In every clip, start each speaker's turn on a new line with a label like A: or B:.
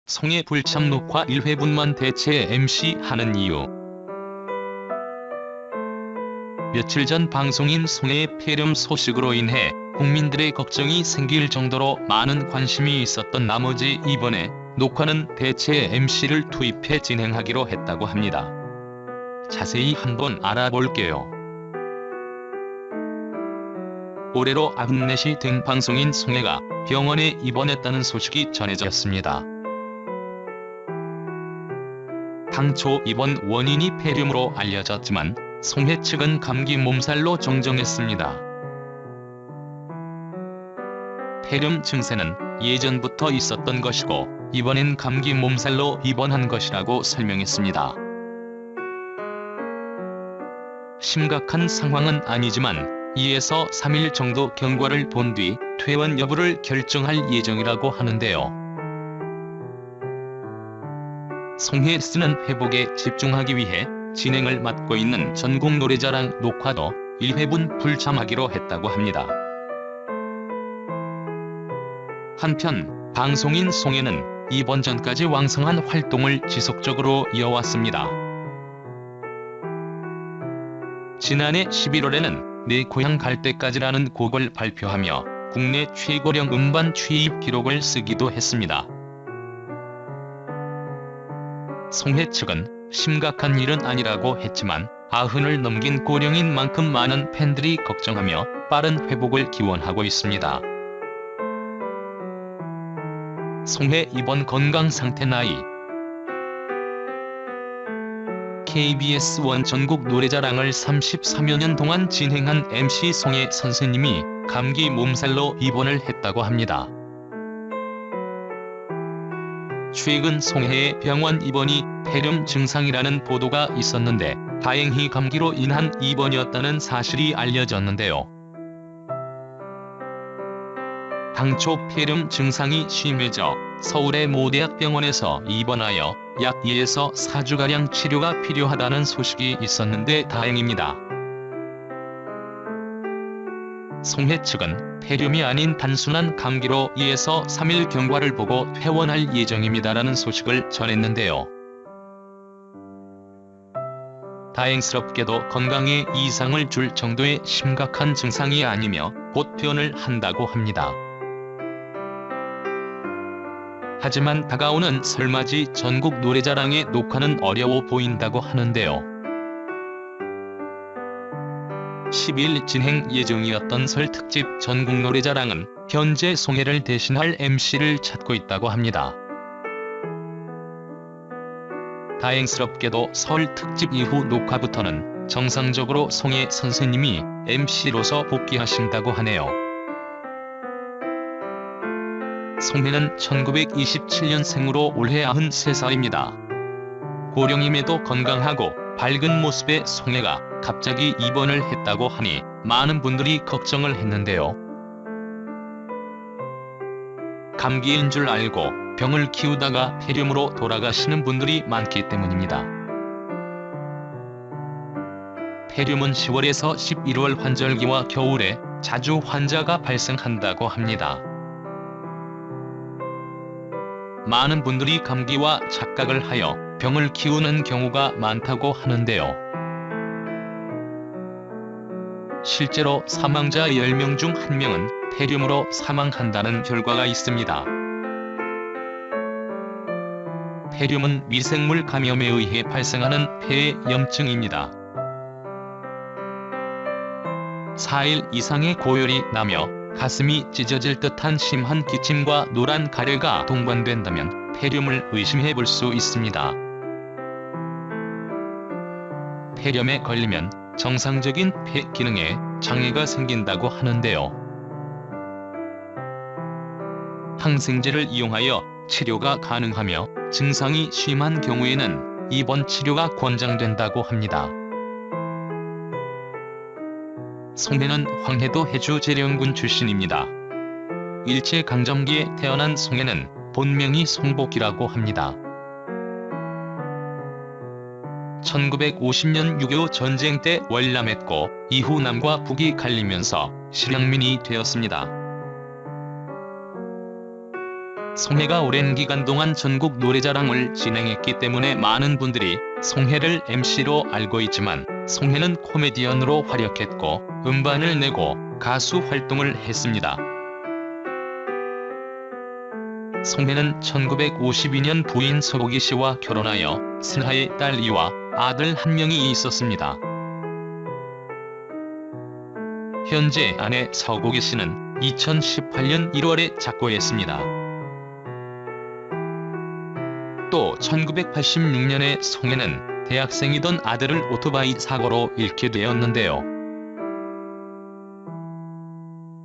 A: 송혜 불참 녹화 1회분만 대체 MC하는 이유. 며칠 전 방송인 송혜의 폐렴 소식으로 인해 국민들의 걱정이 생길 정도로 많은 관심이 있었던 나머지 이번에 녹화는 대체 MC를 투입해 진행하기로 했다고 합니다. 자세히 한번 알아볼게요. 올해로 94이 된 방송인 송혜가 병원에 입원했다는 소식이 전해졌습니다. 당초 입원 원인이 폐렴으로 알려졌지만 송혜 측은 감기 몸살로 정정했습니다. 폐렴 증세는 예전부터 있었던 것이고 이번엔 감기 몸살로 입원한 것이라고 설명했습니다. 심각한 상황은 아니지만 2에서 3일 정도 경과를 본 뒤 퇴원 여부를 결정할 예정이라고 하는데요. 송혜 씨는 회복에 집중하기 위해 진행을 맡고 있는 전국 노래자랑 녹화도 1회분 불참하기로 했다고 합니다. 한편 방송인 송혜는 입원 전까지 왕성한 활동을 지속적으로 이어왔습니다. 지난해 11월에는 내 고향 갈 때까지라는 곡을 발표하며 국내 최고령 음반 취입 기록을 쓰기도 했습니다. 송혜 측은 심각한 일은 아니라고 했지만 90을 넘긴 고령인 만큼 많은 팬들이 걱정하며 빠른 회복을 기원하고 있습니다. 송혜 입원 건강 상태 나이. KBS1 전국 노래자랑을 34여 년 동안 진행한 MC 송혜 선생님이 감기 몸살로 입원을 했다고 합니다. 최근 송혜의 병원 입원이 폐렴 증상이라는 보도가 있었는데 다행히 감기로 인한 입원이었다는 사실이 알려졌는데요. 당초 폐렴 증상이 심해져 서울의 모 대학병원에서 입원하여 약 2에서 4주가량 치료가 필요하다는 소식이 있었는데 다행입니다. 송혜 측은 폐렴이 아닌 단순한 감기로 2에서 3일 경과를 보고 퇴원할 예정입니다라는 소식을 전했는데요. 다행스럽게도 건강에 이상을 줄 정도의 심각한 증상이 아니며 곧 퇴원을 한다고 합니다. 하지만 다가오는 설맞이 전국 노래자랑의 녹화는 어려워 보인다고 하는데요. 10일 진행 예정이었던 설 특집 전국 노래자랑은 현재 송혜를 대신할 MC를 찾고 있다고 합니다. 다행스럽게도 설 특집 이후 녹화부터는 정상적으로 송혜 선생님이 MC로서 복귀하신다고 하네요. 송혜는 1927년생으로 올해 93살입니다. 고령임에도 건강하고 밝은 모습의 송혜가 갑자기 입원을 했다고 하니 많은 분들이 걱정을 했는데요. 감기인 줄 알고 병을 키우다가 폐렴으로 돌아가시는 분들이 많기 때문입니다. 폐렴은 10월에서 11월 환절기와 겨울에 자주 환자가 발생한다고 합니다. 많은 분들이 감기와 착각을 하여 병을 키우는 경우가 많다고 하는데요. 실제로 사망자 10명 중 1명은 폐렴으로 사망한다는 결과가 있습니다. 폐렴은 미생물 감염에 의해 발생하는 폐의 염증입니다. 4일 이상의 고열이 나며 가슴이 찢어질 듯한 심한 기침과 노란 가래가 동반된다면 폐렴을 의심해 볼 수 있습니다. 폐렴에 걸리면 정상적인 폐 기능에 장애가 생긴다고 하는데요. 항생제를 이용하여 치료가 가능하며 증상이 심한 경우에는 입원 치료가 권장된다고 합니다. 송혜는 황해도 해주 재령군 출신입니다. 일제강점기에 태어난 송혜는 본명이 송복이라고 합니다. 1950년 6.25 전쟁 때 월남했고 이후 남과 북이 갈리면서 실향민이 되었습니다. 송혜가 오랜 기간 동안 전국 노래자랑을 진행했기 때문에 많은 분들이 송혜를 MC로 알고 있지만 송혜는 코미디언으로 활약했고 음반을 내고 가수 활동을 했습니다. 송혜는 1952년 부인 서고기 씨와 결혼하여 슬하의 딸 이와 아들 한 명이 있었습니다. 현재 아내 서고기 씨는 2018년 1월에 작고했습니다. 또 1986년에 송혜는 대학생이던 아들을 오토바이 사고로 잃게 되었는데요.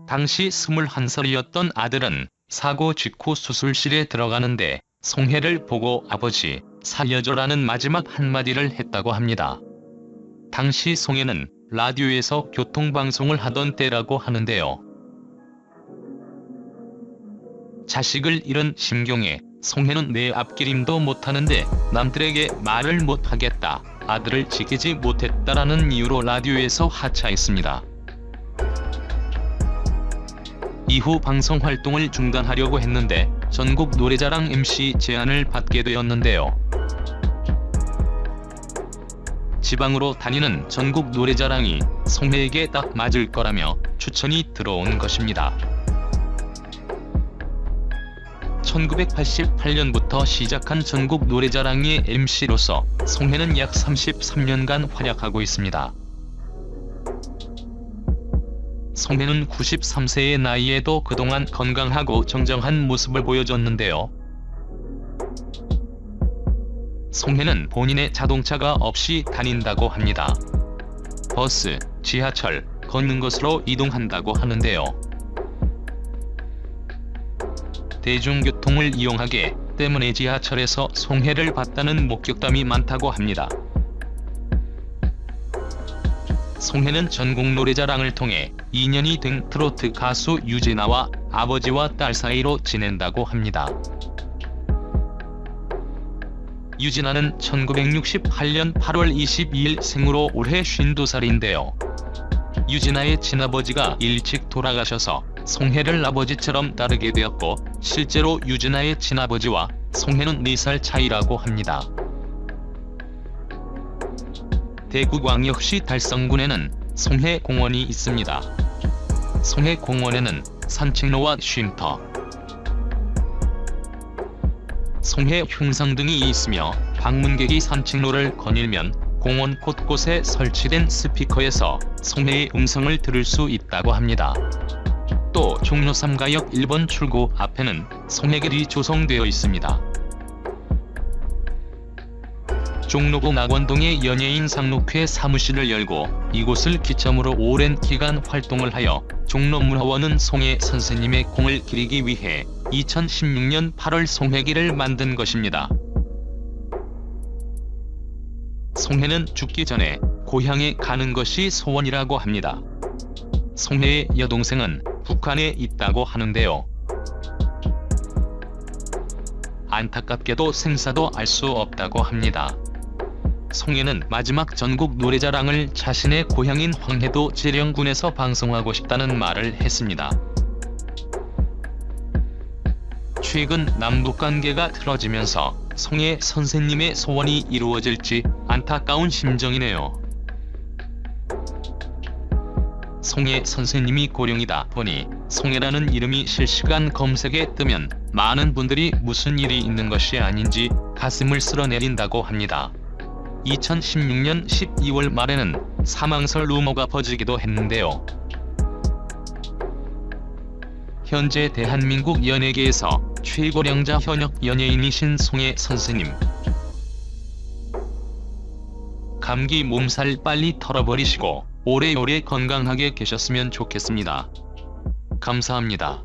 A: 당시 21살이었던 아들은 사고 직후 수술실에 들어가는데 송혜를 보고 아버지 살려줘라는 마지막 한마디를 했다고 합니다. 당시 송혜는 라디오에서 교통방송을 하던 때라고 하는데요. 자식을 잃은 심경에 송혜는 내 앞기림도 못하는데 남들에게 말을 못하겠다, 아들을 지키지 못했다라는 이유로 라디오에서 하차했습니다. 이후 방송 활동을 중단하려고 했는데 전국 노래자랑 MC 제안을 받게 되었는데요. 지방으로 다니는 전국 노래자랑이 송혜에게 딱 맞을 거라며 추천이 들어온 것입니다. 1988년부터 시작한 전국 노래자랑의 MC로서 송혜는 약 33년간 활약하고 있습니다. 송혜는 93세의 나이에도 그동안 건강하고 정정한 모습을 보여줬는데요. 송혜는 본인의 자동차가 없이 다닌다고 합니다. 버스, 지하철, 걷는 것으로 이동한다고 하는데요. 대중교통을 이용하기 때문에 지하철에서 송혜를 봤다는 목격담이 많다고 합니다. 송혜는 전국 노래자랑을 통해 인연이 된 트로트 가수 유진아와 아버지와 딸 사이로 지낸다고 합니다. 유진아는 1968년 8월 22일 생으로 올해 52살인데요. 유진아의 친아버지가 일찍 돌아가셔서 송혜를 아버지처럼 따르게 되었고 실제로 유진아의 친아버지와 송혜는 4살 차이라고 합니다. 대구광역시 달성군에는 송혜공원이 있습니다. 송혜공원에는 산책로와 쉼터, 송혜 흉상 등이 있으며 방문객이 산책로를 거닐면 공원 곳곳에 설치된 스피커에서 송혜의 음성을 들을 수 있다고 합니다. 또 종로 3가역 1번 출구 앞에는 송혜길이 조성되어 있습니다. 종로구 낙원동의 연예인 상록회 사무실을 열고 이곳을 기점으로 오랜 기간 활동을 하여 종로문화원은 송혜 선생님의 공을 기리기 위해 2016년 8월 송혜길을 만든 것입니다. 송혜는 죽기 전에 고향에 가는 것이 소원이라고 합니다. 송혜의 여동생은 북한에 있다고 하는데요. 안타깝게도 생사도 알 수 없다고 합니다. 송혜는 마지막 전국 노래자랑을 자신의 고향인 황해도 재령군에서 방송하고 싶다는 말을 했습니다. 최근 남북관계가 틀어지면서 송혜 선생님의 소원이 이루어질지 안타까운 심정이네요. 송혜 선생님이 고령이다 보니 송혜라는 이름이 실시간 검색에 뜨면 많은 분들이 무슨 일이 있는 것이 아닌지 가슴을 쓸어내린다고 합니다. 2016년 12월 말에는 사망설 루머가 퍼지기도 했는데요. 현재 대한민국 연예계에서 최고령자 현역 연예인이신 송혜 선생님. 감기 몸살 빨리 털어버리시고 오래오래 건강하게 계셨으면 좋겠습니다. 감사합니다.